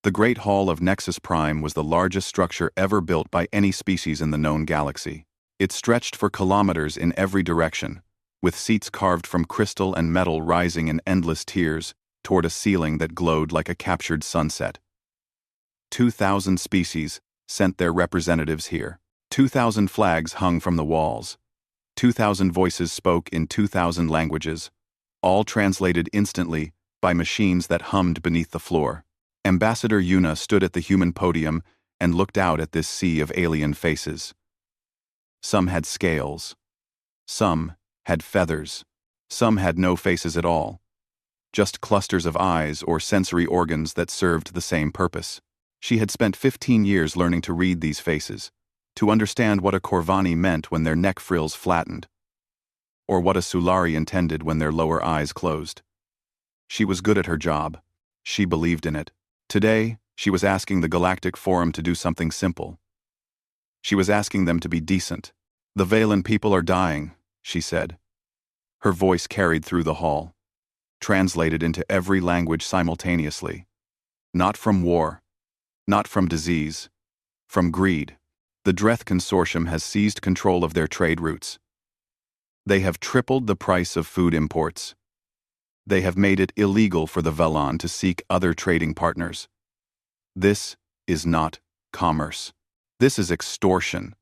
The Great Hall of Nexus Prime was the largest structure ever built by any species in the known galaxy. It stretched for kilometers in every direction, with seats carved from crystal and metal rising in endless tiers toward a ceiling that glowed like a captured sunset. 2,000 species sent their representatives here. 2,000 flags hung from the walls. 2,000 voices spoke in 2,000 languages, all translated instantly by machines that hummed beneath the floor. Ambassador Yuna stood at the human podium and looked out at this sea of alien faces. Some had scales. Some had feathers. Some had no faces at all. Just clusters of eyes or sensory organs that served the same purpose. She had spent 15 years learning to read these faces, to understand what a Corvani meant when their neck frills flattened, or what a Sulari intended when their lower eyes closed. She was good at her job. She believed in it. Today, she was asking the Galactic Forum to do something simple. She was asking them to be decent. "The Valen people are dying," she said. Her voice carried through the hall, translated into every language simultaneously. Not from war, not from disease, from greed. The Dreth Consortium has seized control of their trade routes. They have tripled the price of food imports. They have made it illegal for the Velan to seek other trading partners. This is not commerce. This is extortion.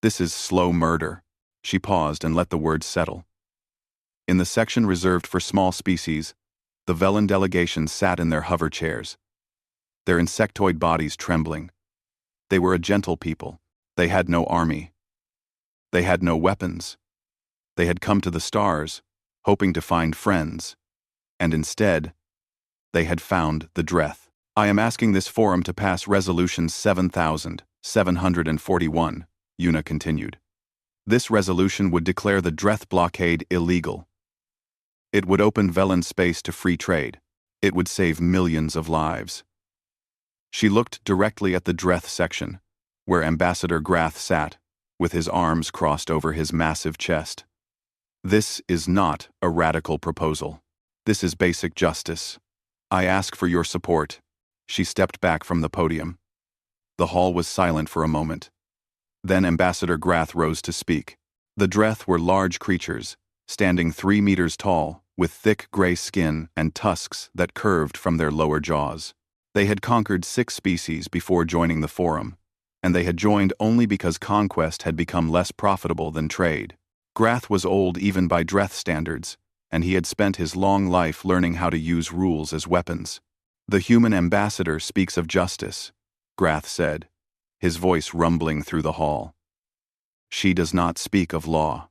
This is slow murder. She paused and let the words settle. In the section reserved for small species, the Velan delegation sat in their hover chairs, their insectoid bodies trembling. They were a gentle people. They had no army. They had no weapons. They had come to the stars, hoping to find friends. And instead, they had found the Dreth. "I am asking this forum to pass Resolution 7741, Yuna continued. This resolution would declare the Dreth blockade illegal. It would open Velan space to free trade. It would save millions of lives. She looked directly at the Dreth section, where Ambassador Grath sat, with his arms crossed over his massive chest. This is not a radical proposal. This is basic justice. I ask for your support. She stepped back from the podium. The hall was silent for a moment. Then Ambassador Grath rose to speak. The Dreth were large creatures, standing 3 meters tall, with thick gray skin and tusks that curved from their lower jaws. They had conquered 6 species before joining the forum, and they had joined only because conquest had become less profitable than trade. Grath was old even by Dreth standards, and he had spent his long life learning how to use rules as weapons. The human ambassador speaks of justice, Grath said, his voice rumbling through the hall. She does not speak of law.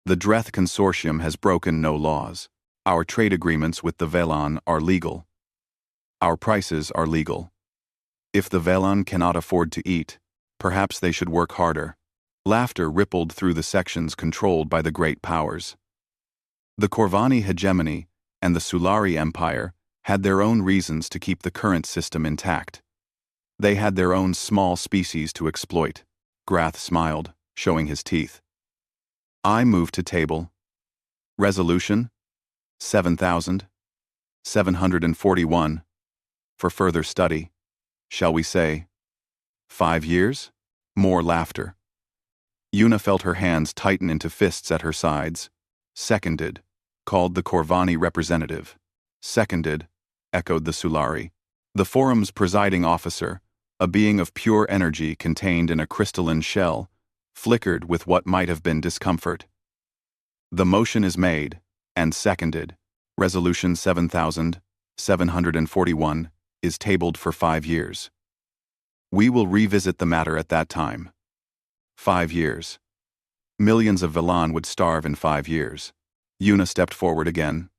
The Dreth Consortium has broken no laws. Our trade agreements with the Velan are legal. Our prices are legal. If the Velan cannot afford to eat, perhaps they should work harder. Laughter rippled through the sections controlled by the great powers. The Corvani hegemony and the Sulari Empire had their own reasons to keep the current system intact. They had their own small species to exploit. Grath smiled, showing his teeth. I move to table. Resolution 7741. For further study. Shall we say 5 years? More laughter. Yuna felt her hands tighten into fists at her sides. Seconded, called the Corvani representative. Seconded, echoed the Sulari. The forum's presiding officer, a being of pure energy contained in a crystalline shell, flickered with what might have been discomfort. The motion is made, and seconded. Resolution 7741 is tabled for 5 years. We will revisit the matter at that time. 5 years. Millions of Velan would starve in 5 years. Yuna stepped forward again.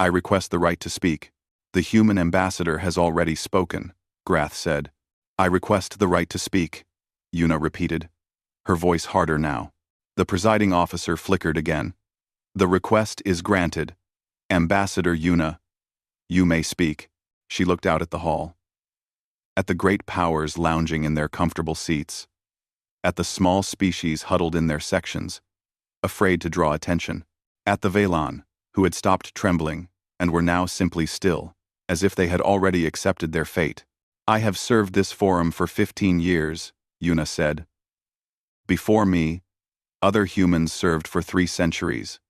I request the right to speak. The human ambassador has already spoken, Grath said. I request the right to speak, Yuna repeated, her voice harder now. The presiding officer flickered again. The request is granted. Ambassador Yuna, you may speak. She looked out at the hall. At the great powers lounging in their comfortable seats. At the small species huddled in their sections, afraid to draw attention. At the Velan, who had stopped trembling and were now simply still, as if they had already accepted their fate. I have served this forum for 15 years, Yuna said. Before me, other humans served for 3 centuries.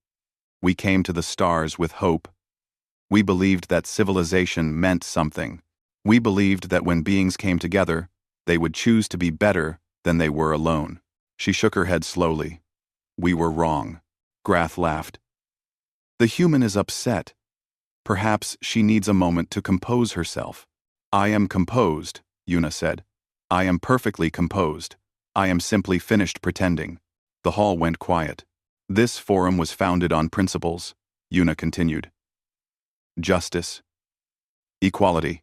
We came to the stars with hope. We believed that civilization meant something. We believed that when beings came together, they would choose to be better than they were alone. She shook her head slowly. We were wrong. Grath laughed. The human is upset. Perhaps she needs a moment to compose herself. I am composed, Yuna said. I am perfectly composed. I am simply finished pretending. The hall went quiet. This forum was founded on principles, Yuna continued. Justice, equality,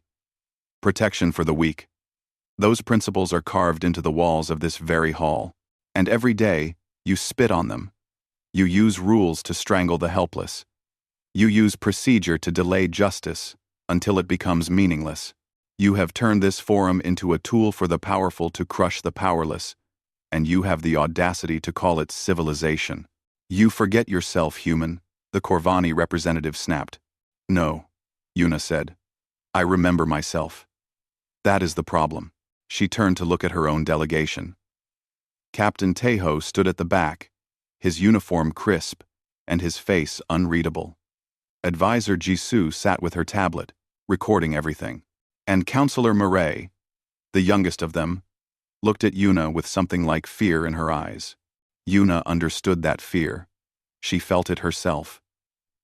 protection for the weak. Those principles are carved into the walls of this very hall, and every day you spit on them. You use rules to strangle the helpless. You use procedure to delay justice until it becomes meaningless. You have turned this forum into a tool for the powerful to crush the powerless, and you have the audacity to call it civilization. You forget yourself, human, the Corvani representative snapped. No, Yuna said. I remember myself. That is the problem. She turned to look at her own delegation. Captain Tejo stood at the back, his uniform crisp, and his face unreadable. Advisor Jisoo sat with her tablet, recording everything. And Counselor Murray, the youngest of them, looked at Yuna with something like fear in her eyes. Yuna understood that fear. She felt it herself.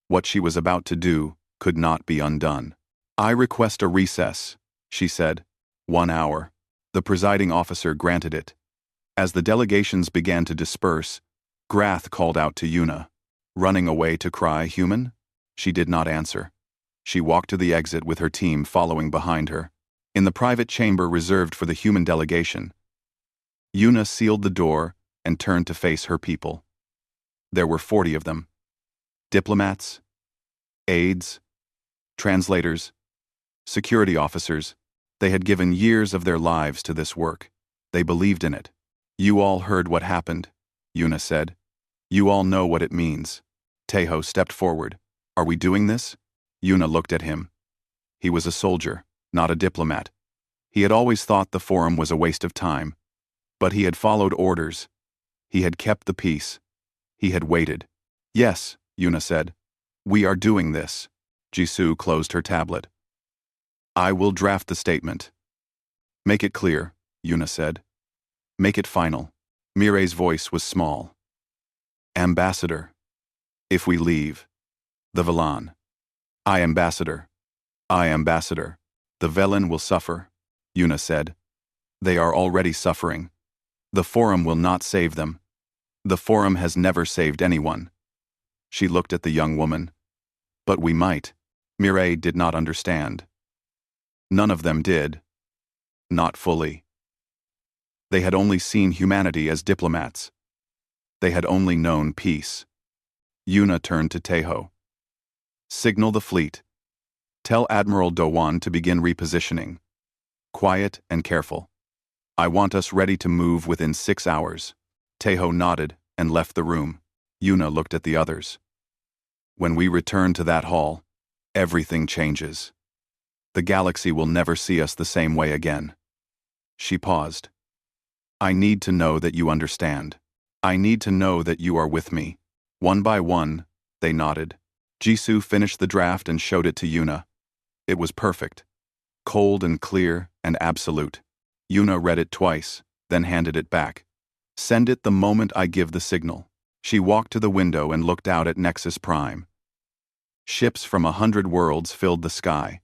What she was about to do could not be undone. I request a recess, she said. 1 hour. The presiding officer granted it. As the delegations began to disperse, Grath called out to Yuna. Running away to cry, human? She did not answer. She walked to the exit with her team following behind her. In the private chamber reserved for the human delegation, Yuna sealed the door and turned to face her people. There were 40 of them. Diplomats, aides, translators, security officers. They had given years of their lives to this work. They believed in it. You all heard what happened, Yuna said. You all know what it means. Tejo stepped forward. Are we doing this? Yuna looked at him. He was a soldier, not a diplomat. He had always thought the forum was a waste of time. But he had followed orders. He had kept the peace. He had waited. Yes, Yuna said. We are doing this. Jisoo closed her tablet. I will draft the statement. Make it clear, Yuna said. Make it final. Mirei's voice was small. Ambassador. If we leave. The Velan. I ambassador. I ambassador. The Velen will suffer, Yuna said. They are already suffering. The forum will not save them. The forum has never saved anyone. She looked at the young woman. But we might. Mirei did not understand. None of them did. Not fully. They had only seen humanity as diplomats. They had only known peace. Yuna turned to Tejo. Signal the fleet. Tell Admiral Dowan to begin repositioning. Quiet and careful. I want us ready to move within 6 hours. Tejo nodded and left the room. Yuna looked at the others. When we return to that hall, everything changes. The galaxy will never see us the same way again. She paused. I need to know that you understand. I need to know that you are with me. One by one, they nodded. Jisoo finished the draft and showed it to Yuna. It was perfect. Cold and clear and absolute. Yuna read it twice, then handed it back. Send it the moment I give the signal. She walked to the window and looked out at Nexus Prime. Ships from 100 worlds filled the sky.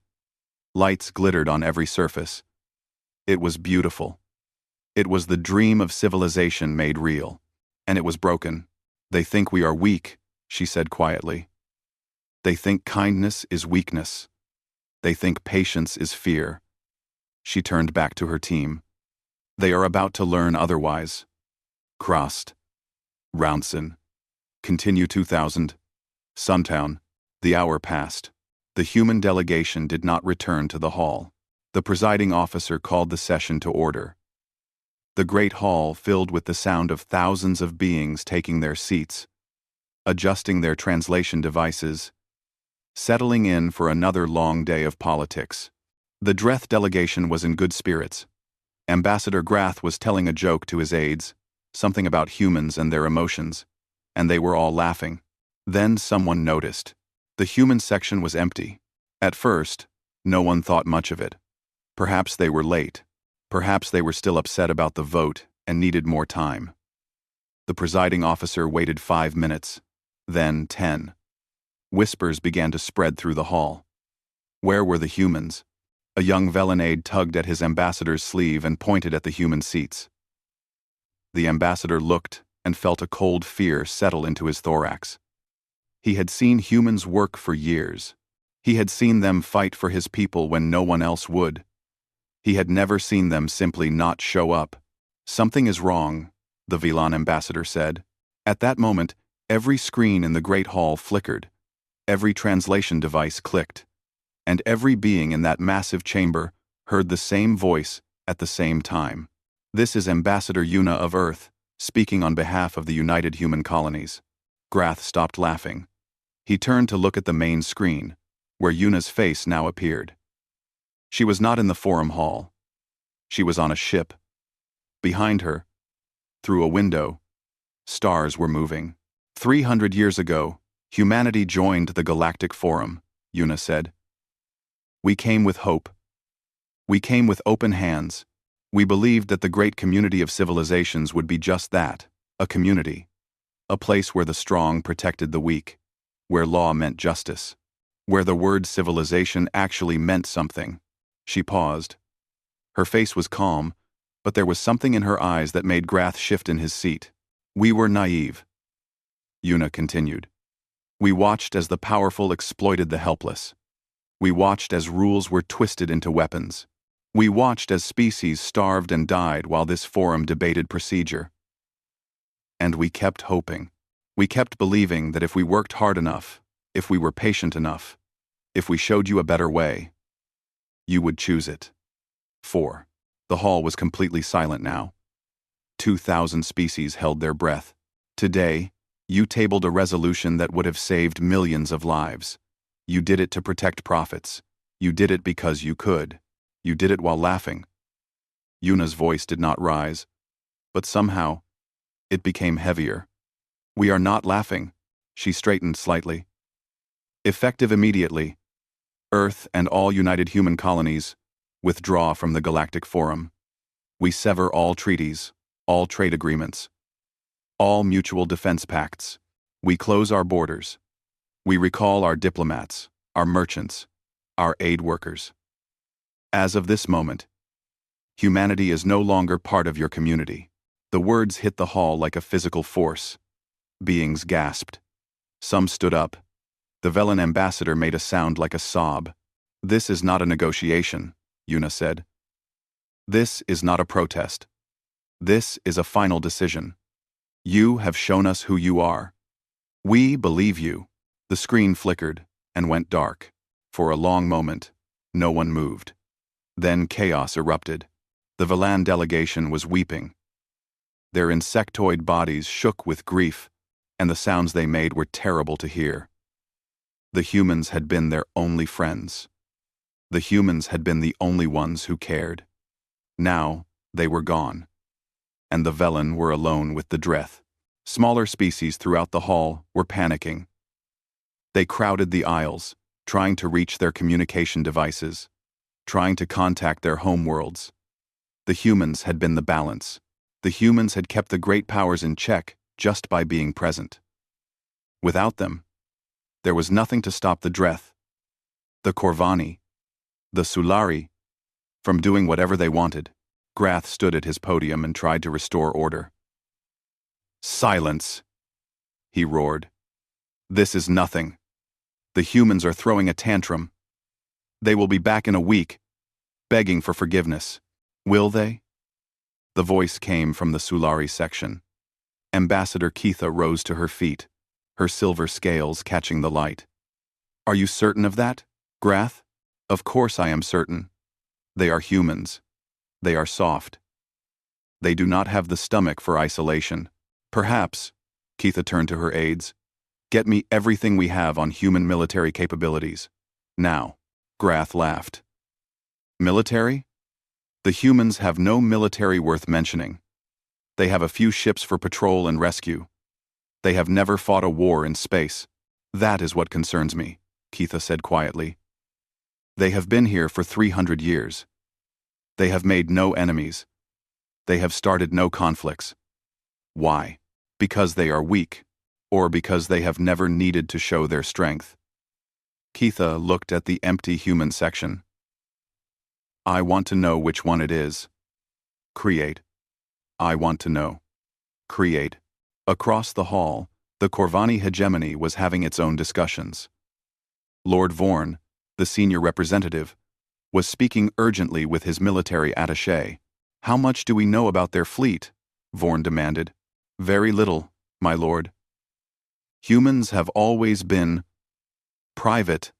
Lights glittered on every surface. It was beautiful. It was the dream of civilization made real. And it was broken. They think we are weak, she said quietly. They think kindness is weakness. They think patience is fear. She turned back to her team. They are about to learn otherwise. Crossed. Roundson. Continue 2000. Suntown. The hour passed. The human delegation did not return to the hall. The presiding officer called the session to order. The great hall filled with the sound of thousands of beings taking their seats, adjusting their translation devices, settling in for another long day of politics. The Dreth delegation was in good spirits. Ambassador Grath was telling a joke to his aides, something about humans and their emotions, and they were all laughing. Then someone noticed. The human section was empty. At first, no one thought much of it. Perhaps they were late. Perhaps they were still upset about the vote and needed more time. The presiding officer waited 5 minutes, then 10. Whispers began to spread through the hall. Where were the humans? A young Velenade tugged at his ambassador's sleeve and pointed at the human seats. The ambassador looked and felt a cold fear settle into his thorax. He had seen humans work for years. He had seen them fight for his people when no one else would. He had never seen them simply not show up. Something is wrong, the Velan ambassador said. At that moment, every screen in the great hall flickered. Every translation device clicked. And every being in that massive chamber heard the same voice at the same time. This is Ambassador Yuna of Earth, speaking on behalf of the United Human Colonies. Grath stopped laughing. He turned to look at the main screen, where Yuna's face now appeared. She was not in the forum hall. She was on a ship. Behind her, through a window, stars were moving. 300 years ago, humanity joined the Galactic Forum, Yuna said. We came with hope. We came with open hands. We believed that the great community of civilizations would be just that, a community. A place where the strong protected the weak, where law meant justice, where the word civilization actually meant something. She paused. Her face was calm, but there was something in her eyes that made Grath shift in his seat. We were naive. Yuna continued. We watched as the powerful exploited the helpless. We watched as rules were twisted into weapons. We watched as species starved and died while this forum debated procedure. And we kept hoping. We kept believing that if we worked hard enough, if we were patient enough, if we showed you a better way, you would choose it. 4. The hall was completely silent now. 2,000 species held their breath. Today, you tabled a resolution that would have saved millions of lives. You did it to protect profits. You did it because you could. You did it while laughing. Yuna's voice did not rise, but somehow, it became heavier. We are not laughing. She straightened slightly. Effective immediately, Earth and all United Human Colonies withdraw from the Galactic Forum. We sever all treaties, all trade agreements, all mutual defense pacts. We close our borders. We recall our diplomats, our merchants, our aid workers. As of this moment, humanity is no longer part of your community. The words hit the hall like a physical force. Beings gasped. Some stood up. The Velan ambassador made a sound like a sob. This is not a negotiation, Yuna said. This is not a protest. This is a final decision. You have shown us who you are. We believe you. The screen flickered and went dark. For a long moment, no one moved. Then chaos erupted. The Velan delegation was weeping. Their insectoid bodies shook with grief, and the sounds they made were terrible to hear. The humans had been their only friends. The humans had been the only ones who cared. Now, they were gone. And the Velan were alone with the Dreth. Smaller species throughout the hall were panicking. They crowded the aisles, trying to reach their communication devices, trying to contact their homeworlds. The humans had been the balance. The humans had kept the great powers in check just by being present. Without them, there was nothing to stop the Dreth, the Corvani, the Sulari, from doing whatever they wanted. Grath stood at his podium and tried to restore order. Silence, he roared. This is nothing. The humans are throwing a tantrum. They will be back in a week, begging for forgiveness. Will they? The voice came from the Sulari section. Ambassador Keitha rose to her feet, her silver scales catching the light. Are you certain of that, Grath? Of course I am certain. They are humans. They are soft. They do not have the stomach for isolation. Perhaps, Keitha turned to her aides, get me everything we have on human military capabilities. Now. Grath laughed. Military? The humans have no military worth mentioning. They have a few ships for patrol and rescue. They have never fought a war in space. That is what concerns me, Keitha said quietly. They have been here for 300 years. They have made no enemies. They have started no conflicts. Why? Because they are weak, or because they have never needed to show their strength. Keitha looked at the empty human section. I want to know which one it is. Create. I want to know. Create. Across the hall, the Corvani hegemony was having its own discussions. Lord Vorn, the senior representative, was speaking urgently with his military attaché. How much do we know about their fleet? Vorn demanded. Very little, my lord. Humans have always been private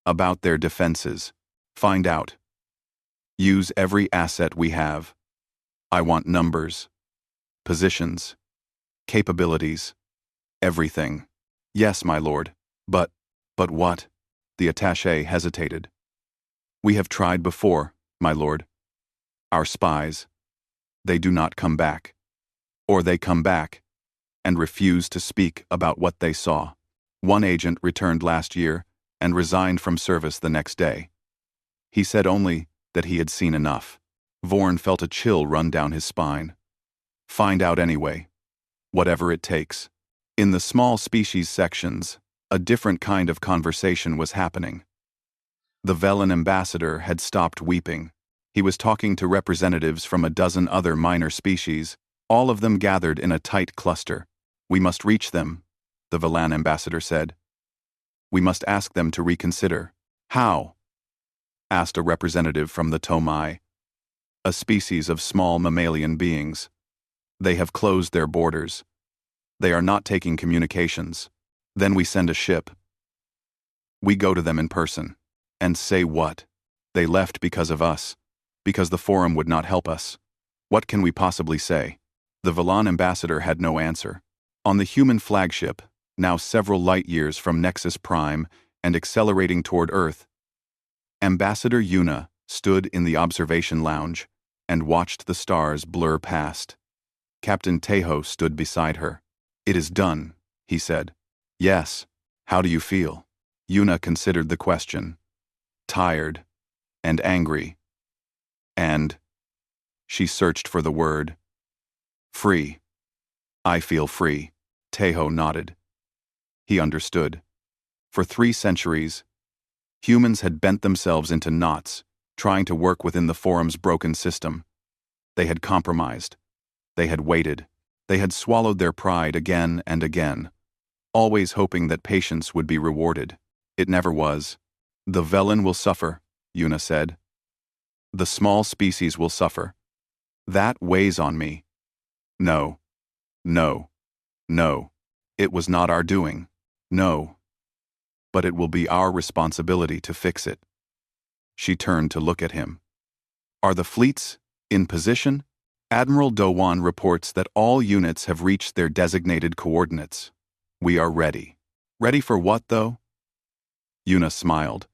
about their defenses. Find out. Use every asset we have. I want numbers, positions, capabilities, everything. Yes, my lord. But what? The attaché hesitated. We have tried before, my lord. Our spies. They do not come back. Or they come back and refuse to speak about what they saw. One agent returned last year and resigned from service the next day. He said only that he had seen enough. Vorn felt a chill run down his spine. Find out anyway. Whatever it takes. In the small species sections, a different kind of conversation was happening. The Velen ambassador had stopped weeping. He was talking to representatives from a dozen other minor species, all of them gathered in a tight cluster. We must reach them, the Velan ambassador said. We must ask them to reconsider. How? Asked a representative from the Tomai, a species of small mammalian beings. They have closed their borders. They are not taking communications. Then we send a ship. We go to them in person. And say what? They left because of us. Because the Forum would not help us. What can we possibly say? The Velan ambassador had no answer. On the human flagship, now several light years from Nexus Prime and accelerating toward Earth, Ambassador Yuna stood in the observation lounge and watched the stars blur past. Captain Tejo stood beside her. It is done, he said. Yes. How do you feel? Yuna considered the question. Tired. And angry. And she searched for the word. Free. I feel free. Tejo nodded. He understood. For 3 centuries, humans had bent themselves into knots, trying to work within the Forum's broken system. They had compromised. They had waited. They had swallowed their pride again and again, always hoping that patience would be rewarded. It never was. The Velen will suffer, Yuna said. The small species will suffer. That weighs on me. No. No. No. It was not our doing. No. But it will be our responsibility to fix it. She turned to look at him. Are the fleets in position? Admiral Dowan reports that all units have reached their designated coordinates. We are ready. Ready for what, though? Yuna smiled,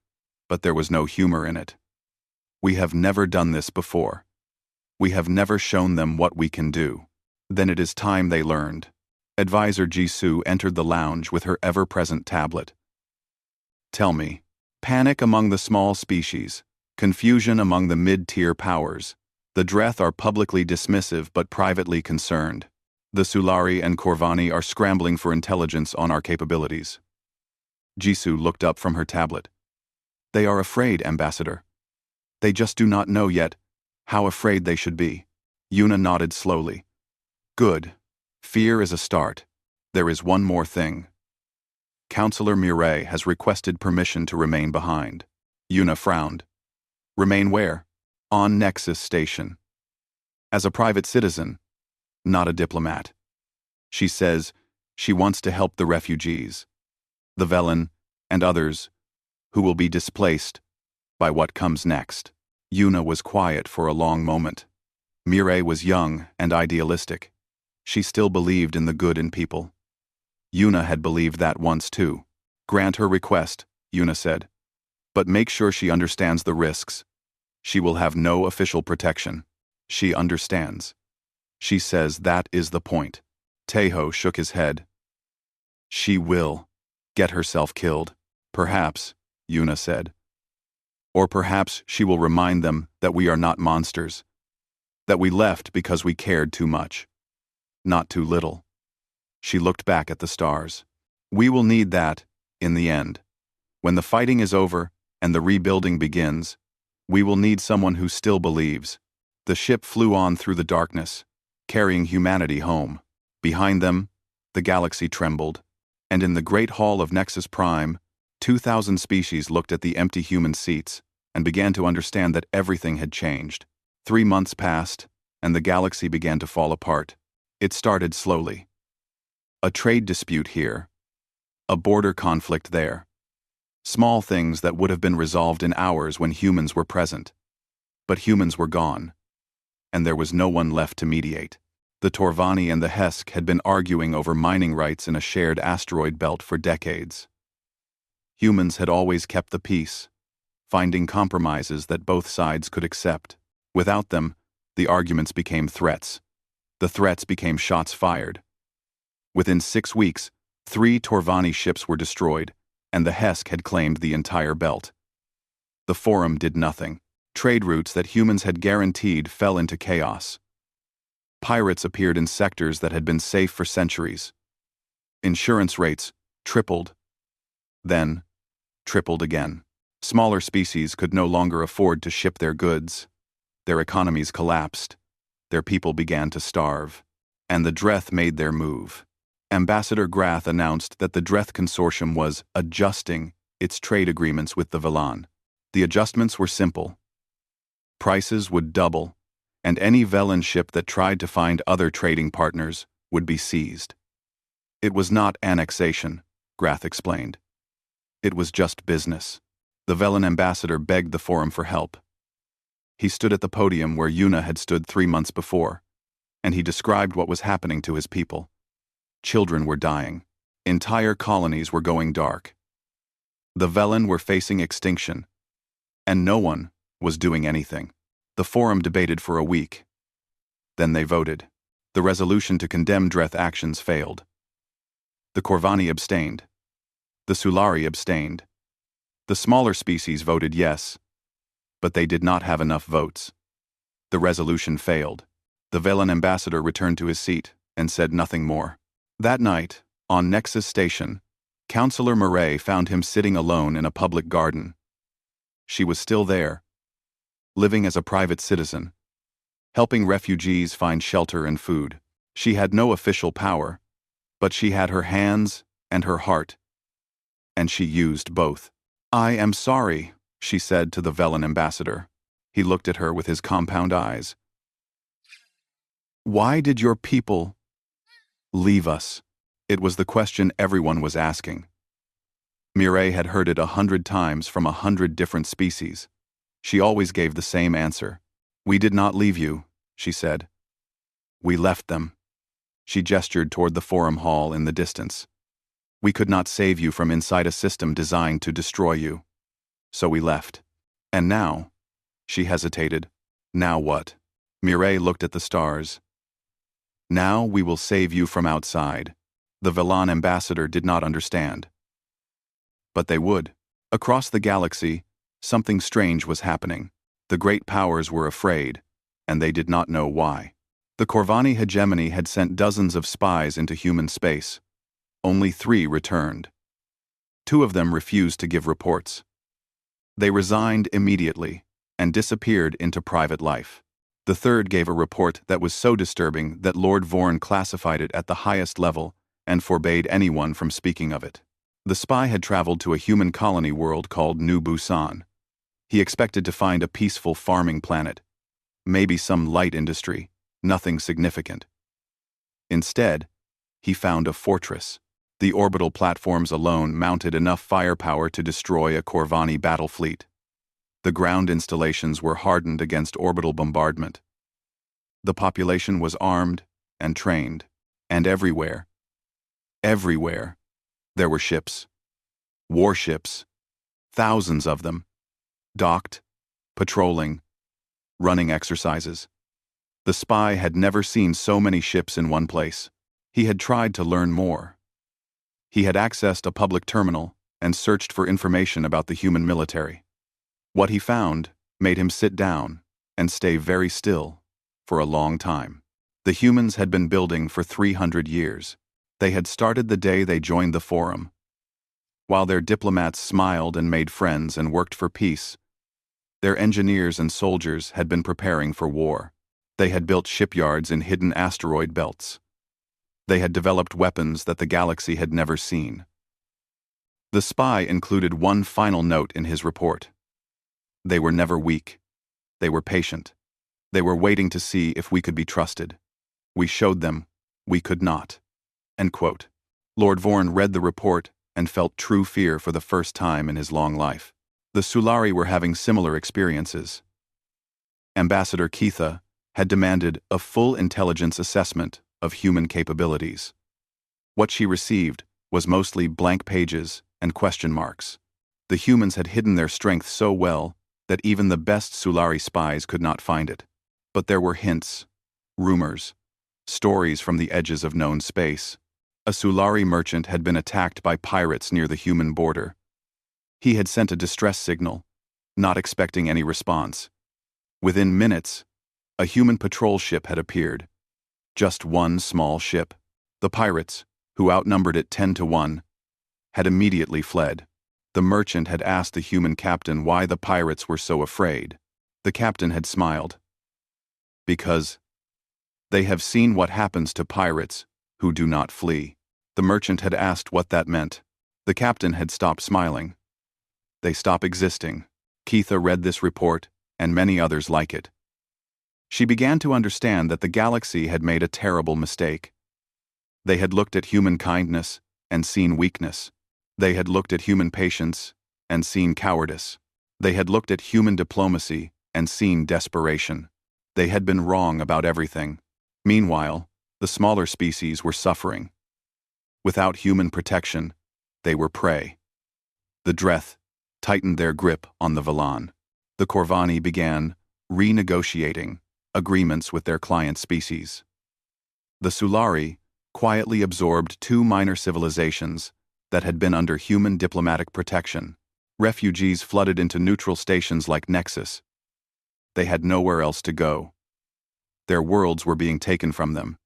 but there was no humor in it. We have never done this before. We have never shown them what we can do. Then it is time they learned. Advisor Jisoo entered the lounge with her ever-present tablet. Tell me, panic among the small species, confusion among the mid-tier powers. The Dreth are publicly dismissive but privately concerned. The Sulari and Corvani are scrambling for intelligence on our capabilities. Jisoo looked up from her tablet. They are afraid, Ambassador. They just do not know yet how afraid they should be. Yuna nodded slowly. Good. Fear is a start. There is one more thing. Counselor Mireille has requested permission to remain behind. Yuna frowned. Remain where? On Nexus Station. As a private citizen, not a diplomat. She says she wants to help the refugees, the Velen, and others who will be displaced by what comes next. Yuna was quiet for a long moment. Mireille was young and idealistic. She still believed in the good in people. Yuna had believed that once too. Grant her request, Yuna said. But make sure she understands the risks. She will have no official protection. She understands. She says that is the point. Tejo shook his head. She will get herself killed. Perhaps, Yuna said. Or perhaps she will remind them that we are not monsters. That we left because we cared too much. Not too little. She looked back at the stars. We will need that, in the end. When the fighting is over and the rebuilding begins, we will need someone who still believes. The ship flew on through the darkness, carrying humanity home. Behind them, the galaxy trembled, and in the great hall of Nexus Prime, 2,000 species looked at the empty human seats and began to understand that everything had changed. 3 months passed, and the galaxy began to fall apart. It started slowly. A trade dispute here. A border conflict there. Small things that would have been resolved in hours when humans were present. But humans were gone, and there was no one left to mediate. The Torvani and the Hesk had been arguing over mining rights in a shared asteroid belt for decades. Humans had always kept the peace, finding compromises that both sides could accept. Without them, the arguments became threats. The threats became shots fired. Within 6 weeks, 3 Torvani ships were destroyed, and the Hesk had claimed the entire belt. The Forum did nothing. Trade routes that humans had guaranteed fell into chaos. Pirates appeared in sectors that had been safe for centuries. Insurance rates tripled. Then, tripled again. Smaller species could no longer afford to ship their goods. Their economies collapsed. Their people began to starve. And the Dreth made their move. Ambassador Grath announced that the Dreth Consortium was adjusting its trade agreements with the Velan. The adjustments were simple. Prices would double, and any Velan ship that tried to find other trading partners would be seized. It was not annexation, Grath explained. It was just business. The Velan ambassador begged the Forum for help. He stood at the podium where Yuna had stood 3 months before, and he described what was happening to his people. Children were dying. Entire colonies were going dark. The Velan were facing extinction, and no one was doing anything. The Forum debated for a week. Then they voted. The resolution to condemn Dreth actions failed. The Corvani abstained. The Sulari abstained. The smaller species voted yes, but they did not have enough votes. The resolution failed. The Velan ambassador returned to his seat and said nothing more. That night, on Nexus Station, Councillor Murray found him sitting alone in a public garden. She was still there, living as a private citizen, helping refugees find shelter and food. She had no official power, but she had her hands and her heart, and she used both. I am sorry, she said to the Velan ambassador. He looked at her with his compound eyes. Why did your people leave us? It was the question everyone was asking. Mireille had heard it 100 times from 100 different species. She always gave the same answer. We did not leave you, she said. We left them. She gestured toward the Forum Hall in the distance. We could not save you from inside a system designed to destroy you. So we left. And now, she hesitated. Now what? Mireille looked at the stars. Now we will save you from outside. The Velan ambassador did not understand. But they would. Across the galaxy, something strange was happening. The great powers were afraid, and they did not know why. The Corvani hegemony had sent dozens of spies into human space. Only 3 returned. 2 of them refused to give reports. They resigned immediately and disappeared into private life. The 3rd gave a report that was so disturbing that Lord Vorn classified it at the highest level and forbade anyone from speaking of it. The spy had traveled to a human colony world called New Busan. He expected to find a peaceful farming planet, maybe some light industry, nothing significant. Instead, he found a fortress. The orbital platforms alone mounted enough firepower to destroy a Corvani battle fleet. The ground installations were hardened against orbital bombardment. The population was armed and trained, and everywhere, there were ships. Warships, thousands of them, docked, patrolling, running exercises. The spy had never seen so many ships in one place. He had tried to learn more. He had accessed a public terminal and searched for information about the human military. What he found made him sit down and stay very still for a long time. The humans had been building for 300 years. They had started the day they joined the forum. While their diplomats smiled and made friends and worked for peace, their engineers and soldiers had been preparing for war. They had built shipyards in hidden asteroid belts. They had developed weapons that the galaxy had never seen. The spy included one final note in his report. They were never weak. They were patient. They were waiting to see if we could be trusted. We showed them we could not. End quote. Lord Vorn read the report and felt true fear for the first time in his long life. The Sulari were having similar experiences. Ambassador Keitha had demanded a full intelligence assessment of human capabilities. What she received was mostly blank pages and question marks. The humans had hidden their strength so well that even the best Sulari spies could not find it. But there were hints, rumors, stories from the edges of known space. A Sulari merchant had been attacked by pirates near the human border. He had sent a distress signal, not expecting any response. Within minutes, a human patrol ship had appeared. Just one small ship. The pirates, who outnumbered it 10-1, had immediately fled. The merchant had asked the human captain why the pirates were so afraid. The captain had smiled. Because they have seen what happens to pirates who do not flee. The merchant had asked what that meant. The captain had stopped smiling. They stop existing. Keitha read this report, and many others like it. She began to understand that the galaxy had made a terrible mistake. They had looked at human kindness and seen weakness. They had looked at human patience and seen cowardice. They had looked at human diplomacy and seen desperation. They had been wrong about everything. Meanwhile, the smaller species were suffering. Without human protection, they were prey. The Dreth tightened their grip on the Velan. The Corvani began renegotiating agreements with their client species. The Sulari quietly absorbed 2 minor civilizations that had been under human diplomatic protection. Refugees flooded into neutral stations like Nexus. They had nowhere else to go. Their worlds were being taken from them,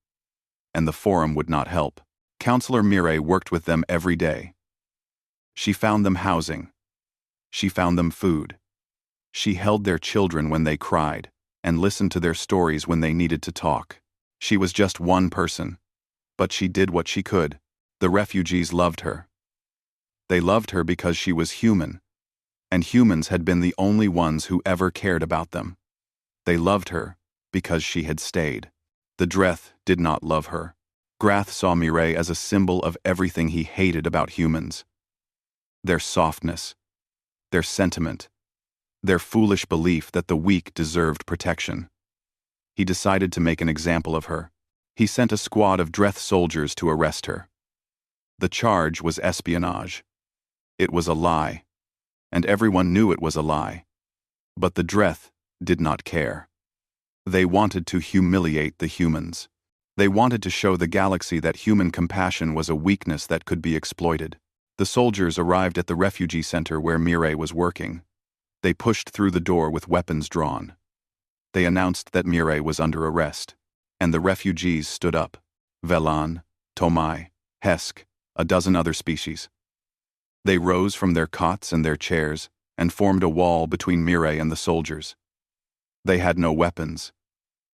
and the Forum would not help. Counselor Mireille worked with them every day. She found them housing. She found them food. She held their children when they cried, and listened to their stories when they needed to talk. She was just one person, but she did what she could. The refugees loved her. They loved her because she was human, and humans had been the only ones who ever cared about them. They loved her because she had stayed. The Dreth did not love her. Grath saw Mireille as a symbol of everything he hated about humans. Their softness, their sentiment, their foolish belief that the weak deserved protection. He decided to make an example of her. He sent a squad of Dreth soldiers to arrest her. The charge was espionage. It was a lie, and everyone knew it was a lie. But the Dreth did not care. They wanted to humiliate the humans. They wanted to show the galaxy that human compassion was a weakness that could be exploited. The soldiers arrived at the refugee center where Mireille was working. They pushed through the door with weapons drawn. They announced that Mireille was under arrest, and the refugees stood up. Velan, Tomai, Hesk, a dozen other species. They rose from their cots and their chairs and formed a wall between Mireille and the soldiers. They had no weapons.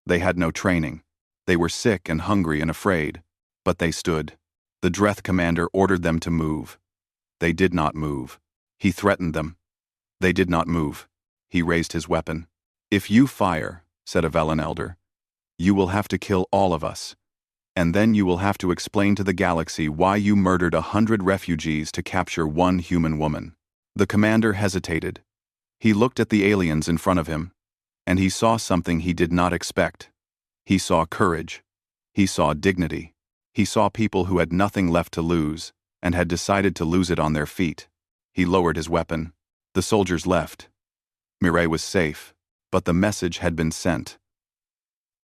They had no training. They were sick and hungry and afraid, but they stood. The Dreth commander ordered them to move. They did not move. He threatened them. They did not move. He raised his weapon. "If you fire," said a Velan elder, "you will have to kill all of us. And then you will have to explain to the galaxy why you murdered 100 refugees to capture one human woman." The commander hesitated. He looked at the aliens in front of him, and he saw something he did not expect. He saw courage. He saw dignity. He saw people who had nothing left to lose, and had decided to lose it on their feet. He lowered his weapon. The soldiers left. Mireille was safe. But the message had been sent.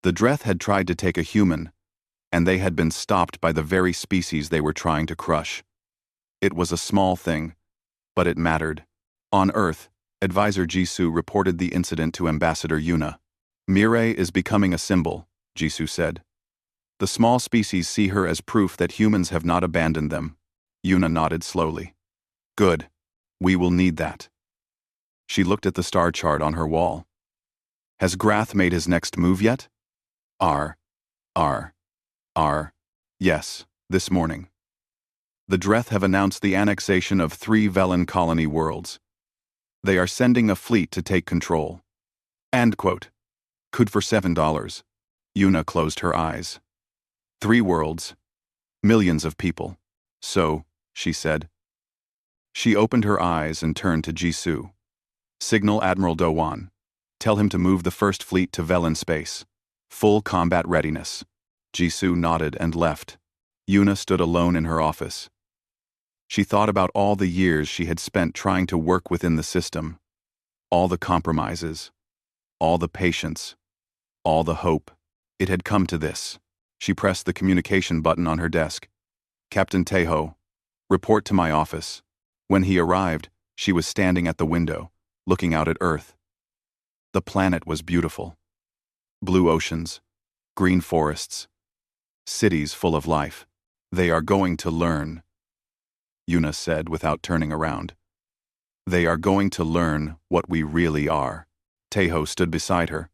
The Dreth had tried to take a human, and they had been stopped by the very species they were trying to crush. It was a small thing, but it mattered. On Earth, Advisor Jisoo reported the incident to Ambassador Yuna. Mireille is becoming a symbol, Jisoo said. The small species see her as proof that humans have not abandoned them. Yuna nodded slowly. Good. We will need that. She looked at the star chart on her wall. Has Grath made his next move yet? R. Yes, this morning. The Dreth have announced the annexation of 3 Velen colony worlds. They are sending a fleet to take control. End quote. Could for $7. Yuna closed her eyes. 3 worlds. Millions of people. So, she said. She opened her eyes and turned to Jisoo. Signal Admiral Dowan. Tell him to move the first fleet to Velen space. Full combat readiness. Jisoo nodded and left. Yuna stood alone in her office. She thought about all the years she had spent trying to work within the system. All the compromises. All the patience. All the hope. It had come to this. She pressed the communication button on her desk. Captain Tejo, report to my office. When he arrived, she was standing at the window, looking out at Earth. The planet was beautiful. Blue oceans, green forests, cities full of life. They are going to learn, Yuna said without turning around. They are going to learn what we really are. Tejo stood beside her.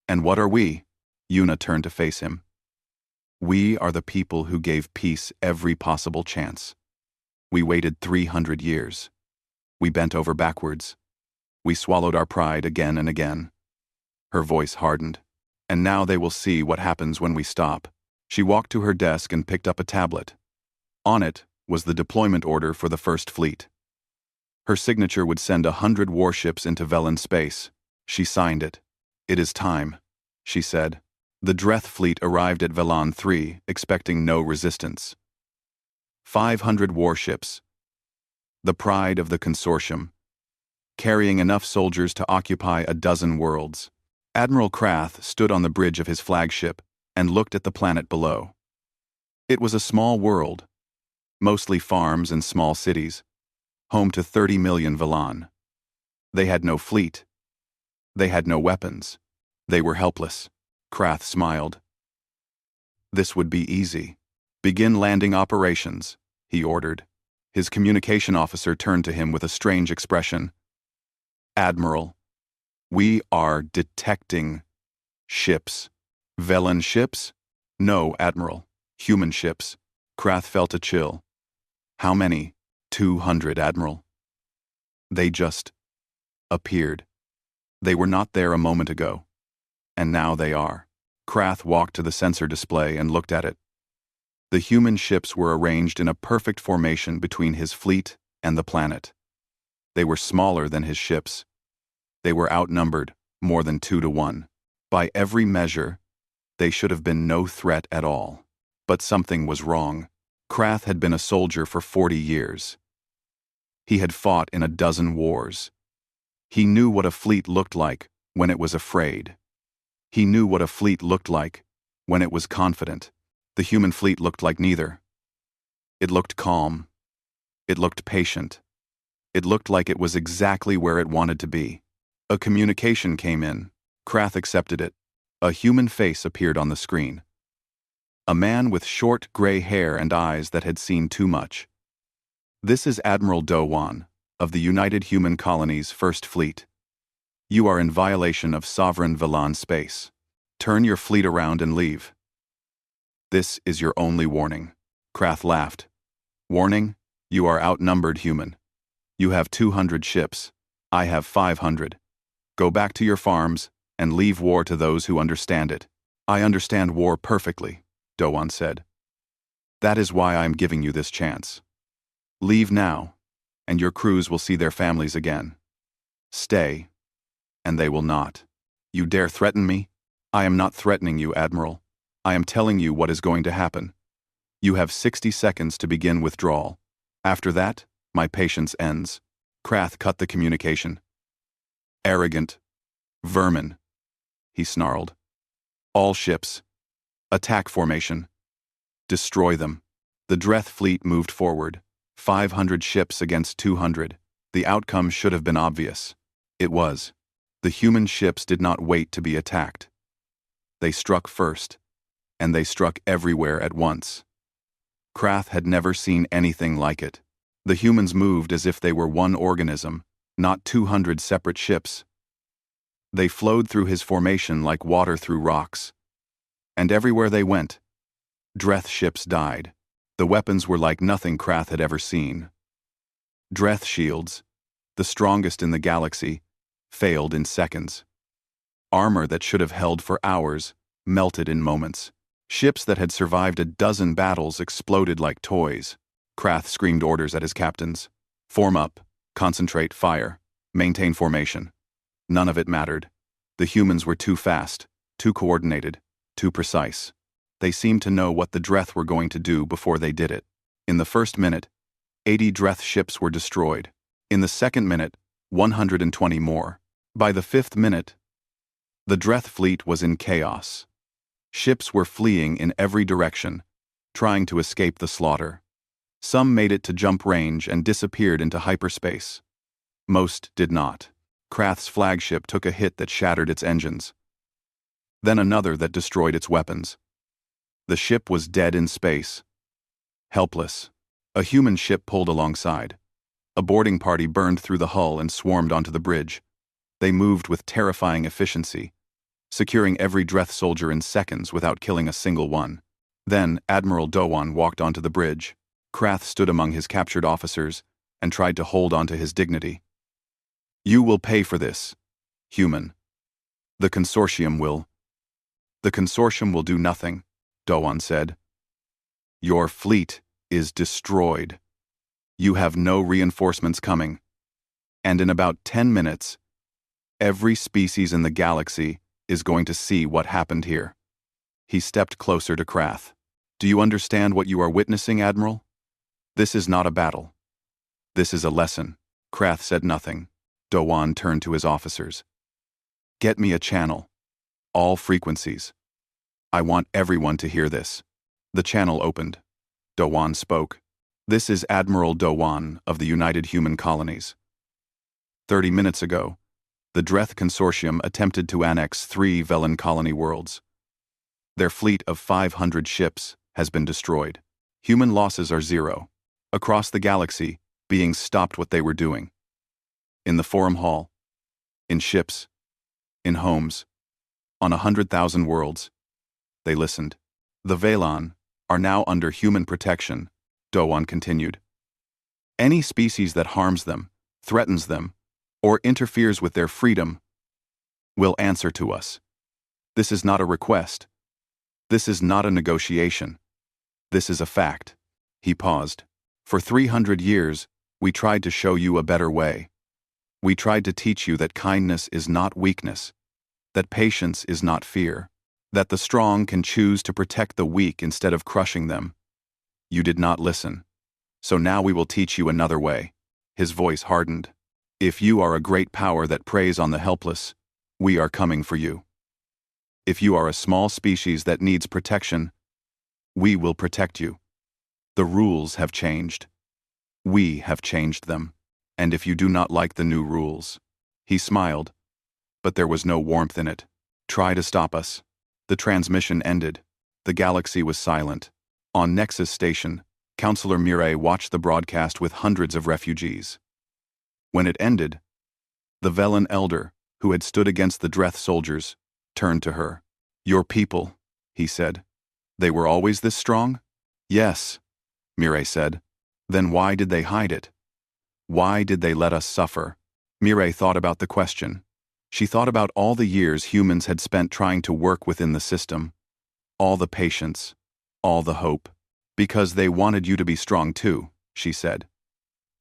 And what are we? Yuna turned to face him. We are the people who gave peace every possible chance. We waited 300 years. We bent over backwards. We swallowed our pride again and again. Her voice hardened. And now they will see what happens when we stop. She walked to her desk and picked up a tablet. On it was the deployment order for the first fleet. Her signature would send 100 warships into Velen space. She signed it. It is time, she said. The Dreth fleet arrived at Velan 3, expecting no resistance. 500 warships. The pride of the consortium. Carrying enough soldiers to occupy a dozen worlds. Admiral Krath stood on the bridge of his flagship and looked at the planet below. It was a small world, mostly farms and small cities, home to 30 million Velan. They had no fleet. They had no weapons. They were helpless. Krath smiled. This would be easy. Begin landing operations, he ordered. His communication officer turned to him with a strange expression. Admiral, we are detecting ships. Velen ships? No, Admiral. Human ships. Krath felt a chill. How many? 200, Admiral. They just appeared. They were not there a moment ago. And now they are. Krath walked to the sensor display and looked at it. The human ships were arranged in a perfect formation between his fleet and the planet. They were smaller than his ships. They were outnumbered, more than 2 to 1. By every measure, they should have been no threat at all. But something was wrong. Krath had been a soldier for 40 years. He had fought in a dozen wars. He knew what a fleet looked like when it was afraid. He knew what a fleet looked like when it was confident. The human fleet looked like neither. It looked calm. It looked patient. It looked like it was exactly where it wanted to be. A communication came in. Krath accepted it. A human face appeared on the screen. A man with short, gray hair and eyes that had seen too much. This is Admiral Dowan, of the United Human Colony's First Fleet. You are in violation of sovereign Velan space. Turn your fleet around and leave. This is your only warning. Krath laughed. Warning? You are outnumbered, human. You have 200 ships. I have 500. Go back to your farms and leave war to those who understand it. I understand war perfectly, Dowan said. That is why I am giving you this chance. Leave now, and your crews will see their families again. Stay, and they will not. You dare threaten me? I am not threatening you, Admiral. I am telling you what is going to happen. You have 60 seconds to begin withdrawal. After that, my patience ends. Krath cut the communication. Arrogant, Vermin, he snarled. All ships. Attack formation. Destroy them. The Dreth fleet moved forward. 500 ships against 200. The outcome should have been obvious. It was. The human ships did not wait to be attacked. They struck first, and they struck everywhere at once. Krath had never seen anything like it. The humans moved as if they were one organism, not 200 separate ships. They flowed through his formation like water through rocks. And everywhere they went, Dreth ships died. The weapons were like nothing Krath had ever seen. Dreth shields, the strongest in the galaxy, failed in seconds. Armor that should have held for hours melted in moments. Ships that had survived a dozen battles exploded like toys. Krath screamed orders at his captains. Form up, concentrate, fire, maintain formation. None of it mattered. The humans were too fast, too coordinated, too precise. They seemed to know what the Dreth were going to do before they did it. In the first minute, 80 Dreth ships were destroyed. In the second minute, 120 more. By the fifth minute, the Dreth fleet was in chaos. Ships were fleeing in every direction, trying to escape the slaughter. Some made it to jump range and disappeared into hyperspace. Most did not. Krath's flagship took a hit that shattered its engines. Then another that destroyed its weapons. The ship was dead in space. Helpless. A human ship pulled alongside. A boarding party burned through the hull and swarmed onto the bridge. They moved with terrifying efficiency, securing every Dreth soldier in seconds without killing a single one. Then Admiral Dowan walked onto the bridge. Krath stood among his captured officers and tried to hold onto his dignity. You will pay for this, human. The consortium will. The consortium will do nothing, Dowan said. Your fleet is destroyed. You have no reinforcements coming. And in about 10 minutes, every species in the galaxy is going to see what happened here. He stepped closer to Krath. Do you understand what you are witnessing, Admiral? This is not a battle. This is a lesson. Krath said nothing. Dowan turned to his officers. Get me a channel. All frequencies. I want everyone to hear this. The channel opened. Dowan spoke. This is Admiral Dowan of the United Human Colonies. 30 minutes ago, the Dreth Consortium attempted to annex 3 Velen colony worlds. Their fleet of 500 ships has been destroyed. Human losses are 0. Across the galaxy, beings stopped what they were doing. In the Forum Hall, in ships, in homes, on 100,000 worlds, they listened. The Velen are now under human protection, Dowan continued. Any species that harms them, threatens them, or interferes with their freedom will answer to us. This is not a request. This is not a negotiation. This is a fact. He paused. For 300 years, we tried to show you a better way. We tried to teach you that kindness is not weakness, that patience is not fear, that the strong can choose to protect the weak instead of crushing them. You did not listen. So now we will teach you another way. His voice hardened. If you are a great power that preys on the helpless, we are coming for you. If you are a small species that needs protection, we will protect you. The rules have changed. We have changed them. And if you do not like the new rules, he smiled, but there was no warmth in it. Try to stop us. The transmission ended. The galaxy was silent. On Nexus Station, Counselor Mireille watched the broadcast with hundreds of refugees. When it ended, the Velen elder, who had stood against the Dreth soldiers, turned to her. Your people, he said. They were always this strong? Yes, Mireille said. Then why did they hide it? Why did they let us suffer? Mireille thought about the question. She thought about all the years humans had spent trying to work within the system. All the patience, all the hope. Because they wanted you to be strong too, she said.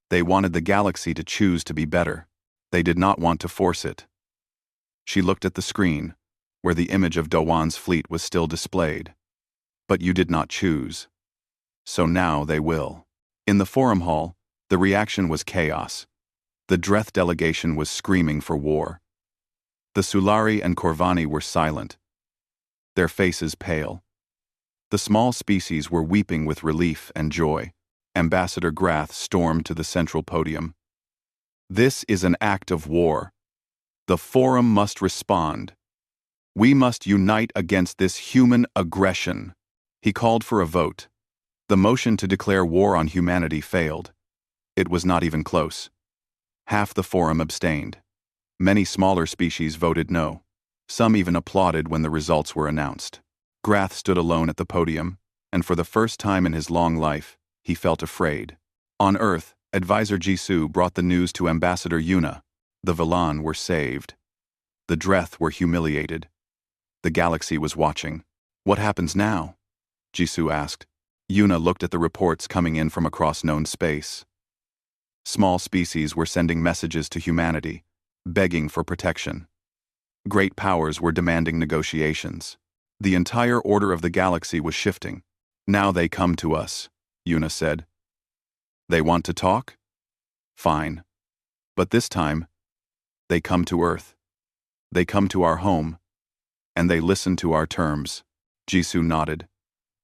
They wanted the galaxy to choose to be better. They did not want to force it. She looked at the screen, where the image of Dowan's fleet was still displayed. But you did not choose. So now they will. In the Forum Hall, the reaction was chaos. The Dreth delegation was screaming for war. The Sulari and Corvani were silent, their faces pale. The small species were weeping with relief and joy. Ambassador Grath stormed to the central podium. "This is an act of war. The Forum must respond. We must unite against this human aggression." He called for a vote. The motion to declare war on humanity failed. It was not even close. Half the Forum abstained. Many smaller species voted no. Some even applauded when the results were announced. Grath stood alone at the podium, and for the first time in his long life, he felt afraid. On Earth, Advisor Jisoo brought the news to Ambassador Yuna. The Velan were saved. The Dreth were humiliated. The galaxy was watching. "What happens now?" Jisoo asked. Yuna looked at the reports coming in from across known space. Small species were sending messages to humanity, begging for protection. Great powers were demanding negotiations. The entire order of the galaxy was shifting. "Now they come to us," Yuna said. "They want to talk? Fine. But this time, they come to Earth. They come to our home, and they listen to our terms." Jisoo nodded.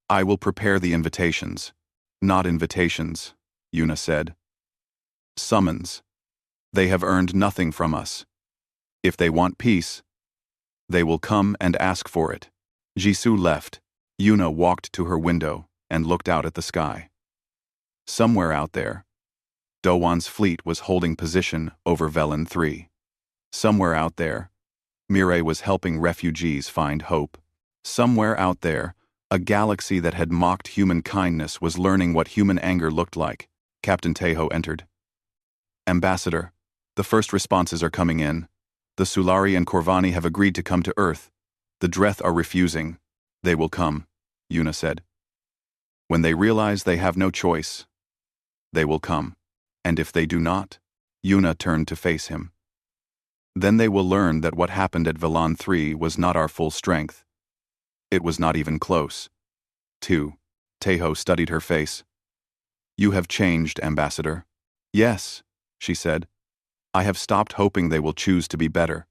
"I will prepare the invitations." "Not invitations," Yuna said. "Summons. They have earned nothing from us. If they want peace, they will come and ask for it." Jisoo left. Yuna walked to her window and looked out at the sky. Somewhere out there, Dowan's fleet was holding position over Velen 3. Somewhere out there, Mireille was helping refugees find hope. Somewhere out there, a galaxy that had mocked human kindness was learning what human anger looked like. Captain Tejo entered. "Ambassador, the first responses are coming in. The Sulari and Corvani have agreed to come to Earth. The Dreth are refusing." "They will come," Yuna said. "When they realize they have no choice, they will come. And if they do not," Yuna turned to face him, "then they will learn that what happened at Velan 3 was not our full strength. It was not even close." 2. Tejo studied her face. "You have changed, Ambassador." "Yes," she said. "I have stopped hoping they will choose to be better.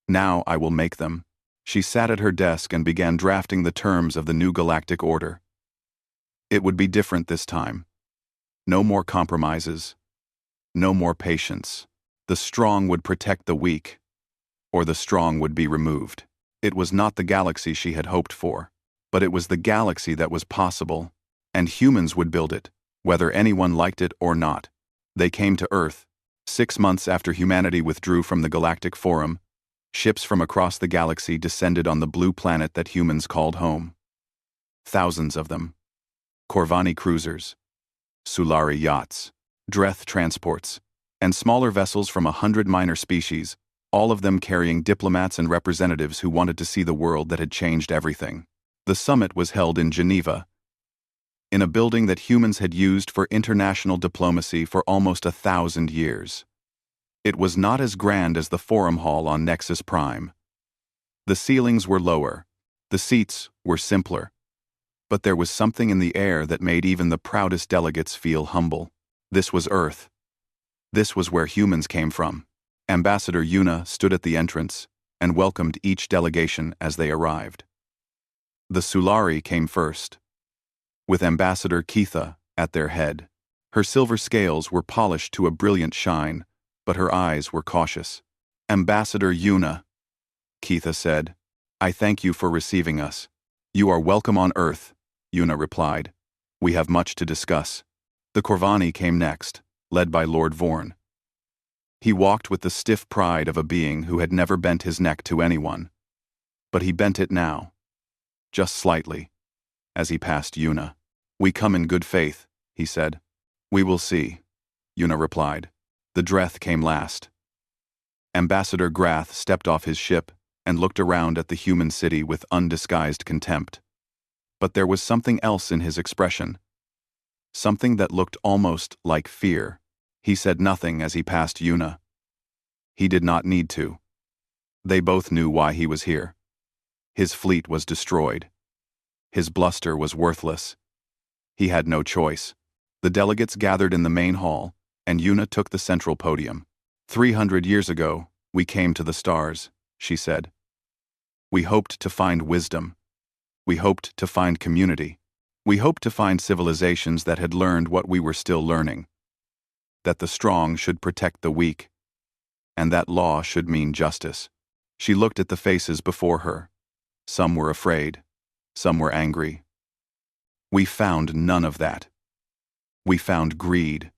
Now I will make them." She sat at her desk and began drafting the terms of the new galactic order. It would be different this time. No more compromises. No more patience. The strong would protect the weak, or the strong would be removed. It was not the galaxy she had hoped for, but it was the galaxy that was possible, and humans would build it, whether anyone liked it or not. They came to Earth. 6 months after humanity withdrew from the Galactic Forum, ships from across the galaxy descended on the blue planet that humans called home. Thousands of them. Corvani cruisers, Sulari yachts, Dreth transports, and smaller vessels from 100 minor species, all of them carrying diplomats and representatives who wanted to see the world that had changed everything. The summit was held in Geneva, in a building that humans had used for international diplomacy for almost 1,000 years. It was not as grand as the Forum Hall on Nexus Prime. The ceilings were lower, the seats were simpler, but there was something in the air that made even the proudest delegates feel humble. This was Earth. This was where humans came from. Ambassador Yuna stood at the entrance and welcomed each delegation as they arrived. The Sulari came first, with Ambassador Keitha at their head. Her silver scales were polished to a brilliant shine, but her eyes were cautious. "Ambassador Yuna," Keitha said, "I thank you for receiving us." "You are welcome on Earth," Yuna replied. "We have much to discuss." The Corvani came next, led by Lord Vorn. He walked with the stiff pride of a being who had never bent his neck to anyone. But he bent it now, just slightly, as he passed Yuna. "We come in good faith," he said. "We will see," Yuna replied. The Dreth came last. Ambassador Grath stepped off his ship and looked around at the human city with undisguised contempt. But there was something else in his expression. Something that looked almost like fear. He said nothing as he passed Yuna. He did not need to. They both knew why he was here. His fleet was destroyed. His bluster was worthless. He had no choice. The delegates gathered in the main hall, and Yuna took the central podium. 300 years ago, we came to the stars, she said. We hoped to find wisdom. We hoped to find community. We hoped to find civilizations that had learned what we were still learning. That the strong should protect the weak. And that law should mean justice. She looked at the faces before her. Some were afraid. Some were angry. We found none of that. We found greed.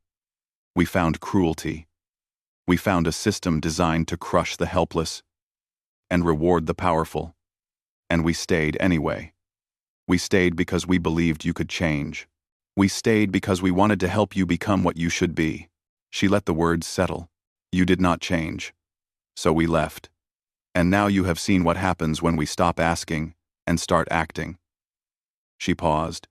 We found cruelty. We found a system designed to crush the helpless and reward the powerful. And we stayed anyway. We stayed because we believed you could change. We stayed because we wanted to help you become what you should be. She let the words settle. You did not change. So we left. And now you have seen what happens when we stop asking and start acting. She paused.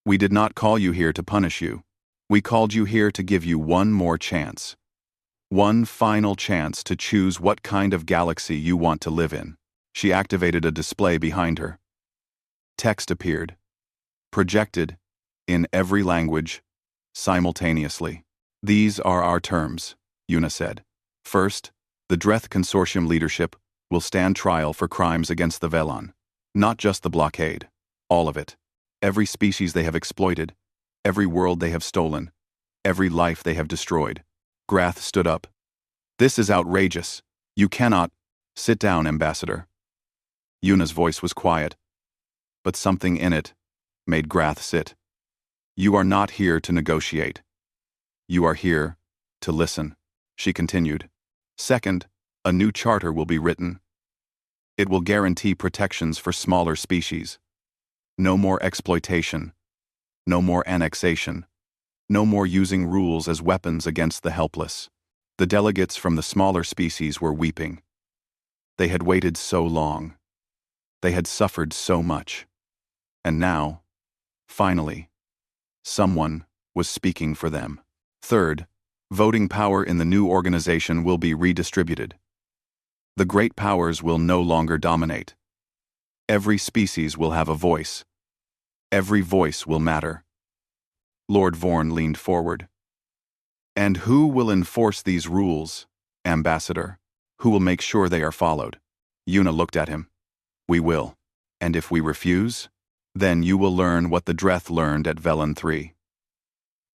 We did not call you here to punish you. We called you here to give you one more chance. One final chance to choose what kind of galaxy you want to live in. She activated a display behind her. Text appeared. Projected, in every language, simultaneously. These are our terms, Una said. First, the Dreth Consortium leadership will stand trial for crimes against the Velon. Not just the blockade. All of it. Every species they have exploited. Every world they have stolen. Every life they have destroyed. Grath stood up. This is outrageous. You cannot. Sit down, Ambassador. Una's voice was quiet, but something in it made Grath sit. You are not here to negotiate. You are here to listen, she continued. Second, a new charter will be written. It will guarantee protections for smaller species. No more exploitation. No more annexation. No more using rules as weapons against the helpless. The delegates from the smaller species were weeping. They had waited so long. They had suffered so much. And now, finally, someone was speaking for them. Third, voting power in the new organization will be redistributed. The great powers will no longer dominate. Every species will have a voice. Every voice will matter. Lord Vorn leaned forward. And who will enforce these rules, Ambassador? Who will make sure they are followed? Una looked at him. We will. And if we refuse, then you will learn what the Dreth learned at Velon 3.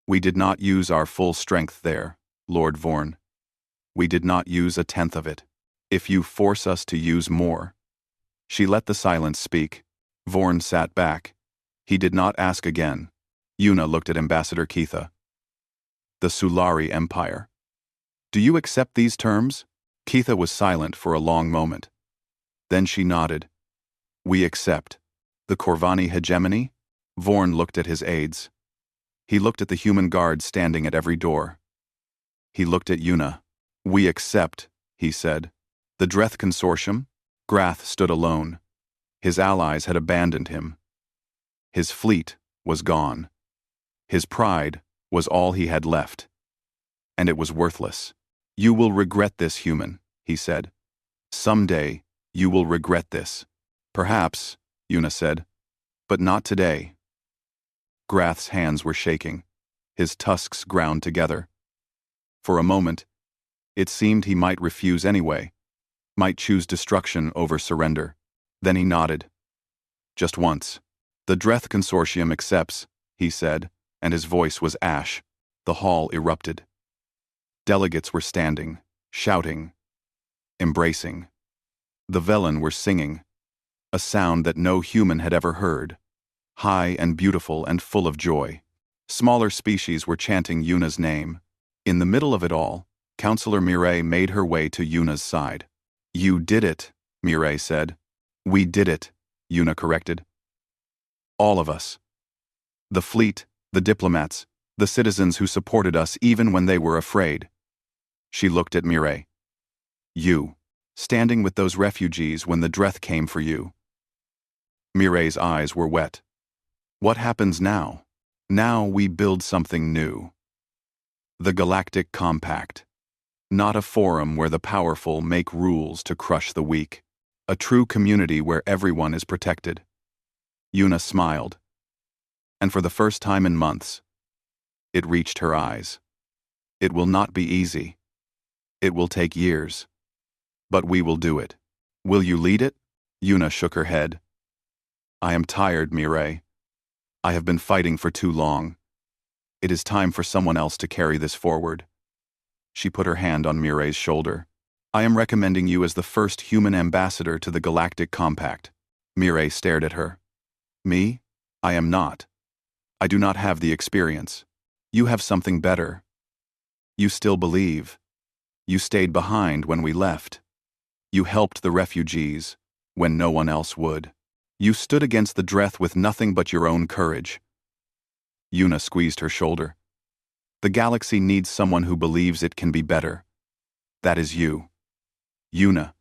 We did not use our full strength there, Lord Vorn. We did not use a tenth of it. If you force us to use more. She let the silence speak. Vorn sat back. He did not ask again. Una looked at Ambassador Keitha. The Sulari Empire. Do you accept these terms? Keitha was silent for a long moment. Then she nodded. We accept. The Corvani hegemony? Vorn looked at his aides. He looked at the human guards standing at every door. He looked at Una. We accept, he said. The Dreth Consortium? Grath stood alone. His allies had abandoned him. His fleet was gone. His pride was all he had left. And it was worthless. You will regret this, human, he said. Someday, you will regret this. Perhaps, Una said, but not today. Grath's hands were shaking. His tusks ground together. For a moment, it seemed he might refuse anyway, might choose destruction over surrender. Then he nodded. Just once. The Dreth Consortium accepts, he said, and his voice was ash. The hall erupted. Delegates were standing, shouting, embracing. The Velon were singing, a sound that no human had ever heard, high and beautiful and full of joy. Smaller species were chanting Una's name. In the middle of it all, Counselor Mireille made her way to Una's side. You did it, Mireille said. We did it, Una corrected. All of us. The fleet, the diplomats, the citizens who supported us even when they were afraid. She looked at Mireille. You, standing with those refugees when the Dreth came for you. Mireille's eyes were wet. What happens now? Now we build something new. The Galactic Compact. Not a forum where the powerful make rules to crush the weak. A true community where everyone is protected. Una smiled. And for the first time in months, it reached her eyes. It will not be easy. It will take years. But we will do it. Will you lead it? Yuna shook her head. I am tired, Mireille. I have been fighting for too long. It is time for someone else to carry this forward. She put her hand on Mireille's shoulder. I am recommending you as the first human ambassador to the Galactic Compact. Mireille stared at her. Me? I am not. I do not have the experience. You have something better. You still believe. You stayed behind when we left. You helped the refugees when no one else would. You stood against the Dreth with nothing but your own courage. Yuna squeezed her shoulder. The galaxy needs someone who believes it can be better. That is you. Yuna.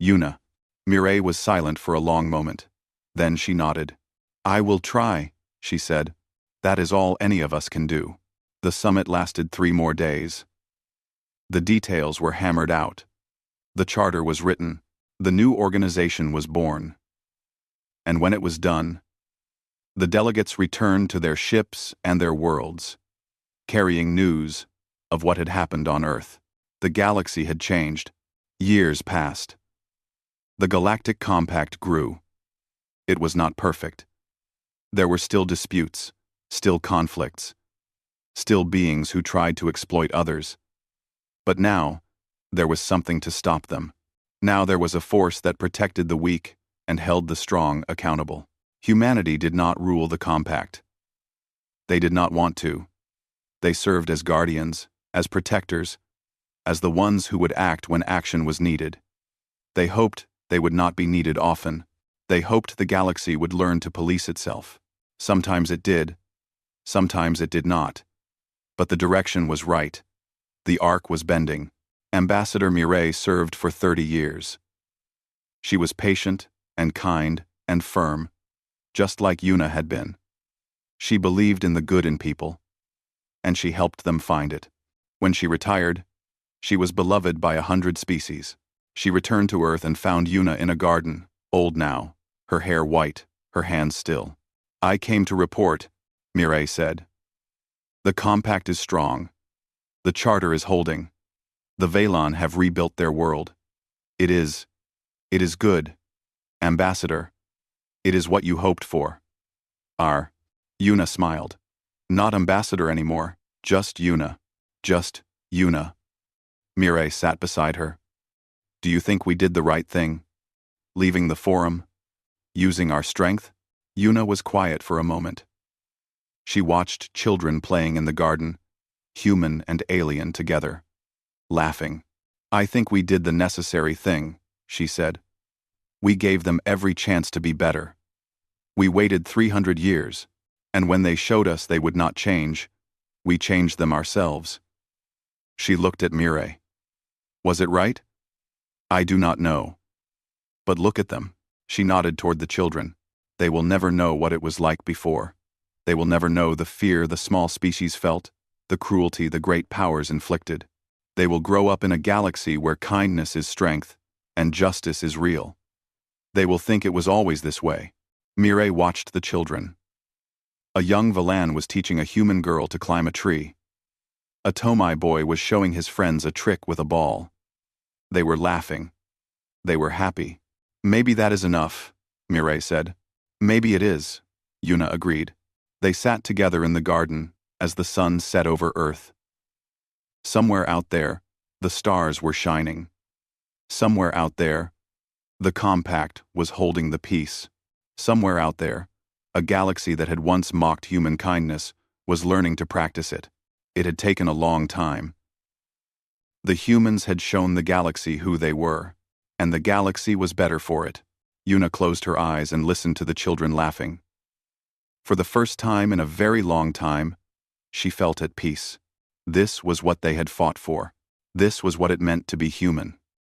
Yuna. Mireille was silent for a long moment. Then she nodded. I will try, she said. That is all any of us can do. The summit lasted 3 more days. The details were hammered out. The charter was written. The new organization was born. And when it was done, the delegates returned to their ships and their worlds, carrying news of what had happened on Earth. The galaxy had changed. Years passed. The Galactic Compact grew. It was not perfect. There were still disputes, still conflicts, still beings who tried to exploit others. But now, there was something to stop them. Now there was a force that protected the weak and held the strong accountable. Humanity did not rule the Compact. They did not want to. They served as guardians, as protectors, as the ones who would act when action was needed. They hoped they would not be needed often. They hoped the galaxy would learn to police itself. Sometimes it did. Sometimes it did not. But the direction was right. The arc was bending. Ambassador Mireille served for 30 years. She was patient and kind and firm, just like Yuna had been. She believed in the good in people, and she helped them find it. When she retired, she was beloved by 100 species. She returned to Earth and found Yuna in a garden, old now, her hair white, her hands still. I came to report, Mireille said. The Compact is strong. The Charter is holding. The Valon have rebuilt their world. It is good, Ambassador. It is what you hoped for. Yuna smiled. Not Ambassador anymore, just Yuna. Just Yuna. Mireille sat beside her. Do you think we did the right thing? Leaving the forum? Using our strength? Yuna was quiet for a moment. She watched children playing in the garden, human and alien together, laughing. I think we did the necessary thing, she said. We gave them every chance to be better. We waited 300 years, and when they showed us they would not change, we changed them ourselves. She looked at Mireille. Was it right? I do not know. But look at them. She nodded toward the children. They will never know what it was like before. They will never know the fear the small species felt, the cruelty the great powers inflicted. They will grow up in a galaxy where kindness is strength and justice is real. They will think it was always this way. Mireille watched the children. A young Valan was teaching a human girl to climb a tree. A Tomai boy was showing his friends a trick with a ball. They were laughing. They were happy. Maybe that is enough, Mireille said. Maybe it is, Yuna agreed. They sat together in the garden as the sun set over Earth. Somewhere out there, the stars were shining. Somewhere out there, the Compact was holding the peace. Somewhere out there, a galaxy that had once mocked human kindness was learning to practice it. It had taken a long time. The humans had shown the galaxy who they were, and the galaxy was better for it. Yuna closed her eyes and listened to the children laughing. For the first time in a very long time, she felt at peace. This was what they had fought for. This was what it meant to be human.